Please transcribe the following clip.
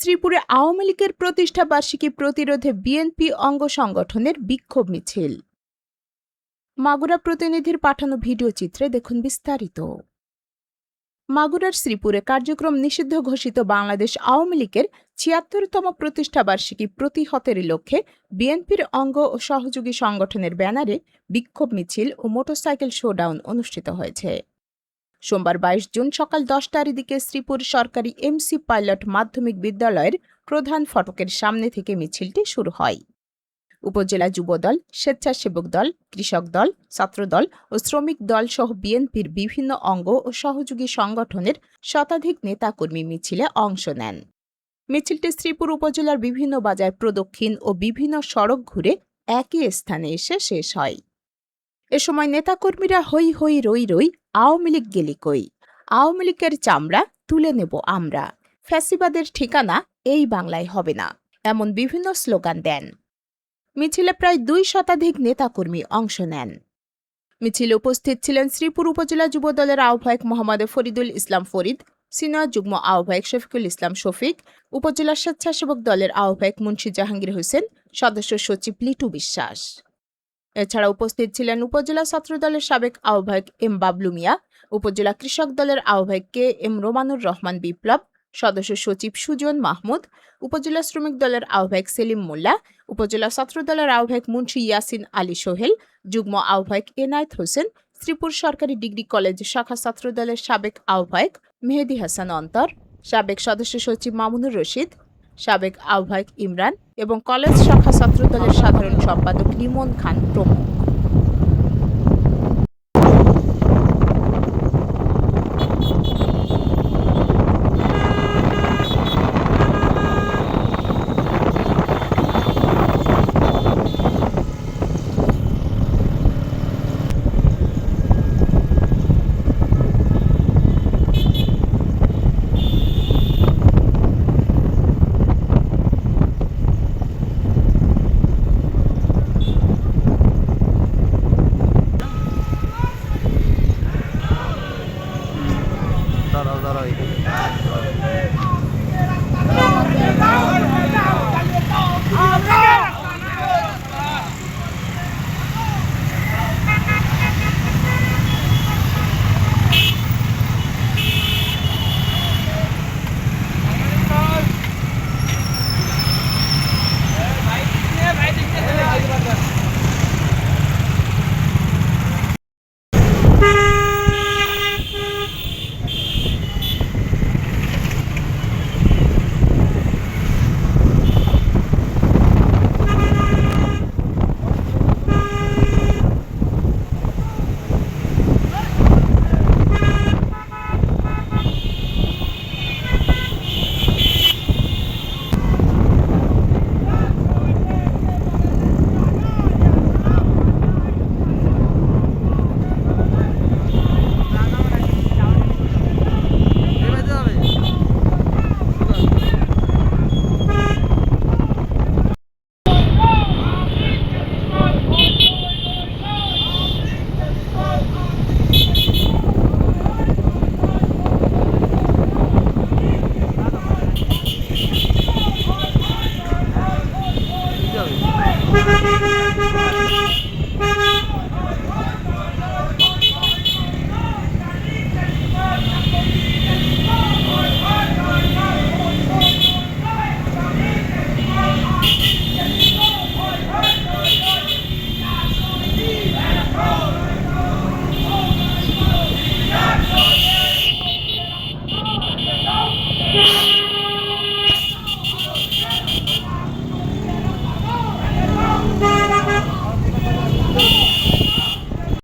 শ্রীপুরে আওয়ামী লীগের প্রতিষ্ঠা বার্ষিকী প্রতিরোধে বিএনপি অঙ্গ সংগঠনের বিক্ষোভ মিছিল। মাগুরা প্রতিনিধির পাঠানো ভিডিও চিত্রে দেখুন বিস্তারিত। মাগুরার শ্রীপুরে কার্যক্রম নিষিদ্ধ ঘোষিত বাংলাদেশ আওয়ামী লীগের ৭৬তম প্রতিষ্ঠা বার্ষিকী প্রতিহতের লক্ষ্যে বিএনপির অঙ্গ ও সহযোগী সংগঠনের ব্যানারে বিক্ষোভ মিছিল ও মোটরসাইকেল শোডাউন অনুষ্ঠিত হয়েছে। সোমবার ২২ জুন সকাল ১০টার দিকে শ্রীপুর সরকারি এমসি পাইলট মাধ্যমিক বিদ্যালয়ের প্রধান ফটকের সামনে থেকে মিছিলটি শুরু হয়। উপজেলা যুবদল, স্বেচ্ছাসেবক দল, কৃষক দল, ছাত্রদল ও শ্রমিক দল সহ বিএনপির বিভিন্ন অঙ্গ ও সহযোগী সংগঠনের শতাধিক নেতাকর্মী মিছিলে অংশ নেন। মিছিলটি শ্রীপুর উপজেলার বিভিন্ন বাজার প্রদক্ষিণ ও বিভিন্ন সড়ক ঘুরে একই স্থানে এসে শেষ হয়। এ সময় নেতাকর্মীরা হই হই রই রই, আওয়ামী লীগ গেলি কই, আওয়ামী লীগের চামড়া তুলে নেব আমরা, ফ্যাসিবাদের ঠিকানা এই বাংলায় হবে না, এমন বিভিন্ন স্লোগান দেন। মিছিলে প্রায় ২ শতাধিক নেতাকর্মী অংশ নেন। মিছিলে উপস্থিত ছিলেন শ্রীপুর উপজেলা যুবদলের আহ্বায়ক মোহাম্মদ ফরিদুল ইসলাম ফরিদ, সিনিয়র যুগ্ম আহ্বায়ক শফিকুল ইসলাম শফিক, উপজেলা স্বেচ্ছাসেবক দলের আহ্বায়ক মুন্সি জাহাঙ্গীর হোসেন, সদস্য সচিব লিটু বিশ্বাস। এছাড়া উপস্থিত ছিলেন উপজেলা ছাত্রদলের সাবেক আহ্বায়ক এম বাবলু মিয়া, উপজেলা কৃষক দলের আহ্বায়ক কে এম রোমানুর রহমান বিপ্লব, সদস্য সচিব সুজন মাহমুদ, উপজেলা শ্রমিক দলের আহ্বায়ক সেলিম মোল্লা, উপজেলা ছাত্রদলের আহ্বায়ক মুন্সি ইয়াসিন আলী সোহেল, যুগ্ম আহ্বায়ক এনায়েত হোসেন, শ্রীপুর সরকারি ডিগ্রি কলেজ শাখা ছাত্রদলের সাবেক আহ্বায়ক মেহেদী হাসান অন্তর, সাবেক সদস্য সচিব মামুনুর রশিদ, সাবেক আহ্বায়ক ইমরান এবং কলেজ শাখা ছাত্রদলের সাধারণ সম্পাদক লিমন খান প্রমুখ।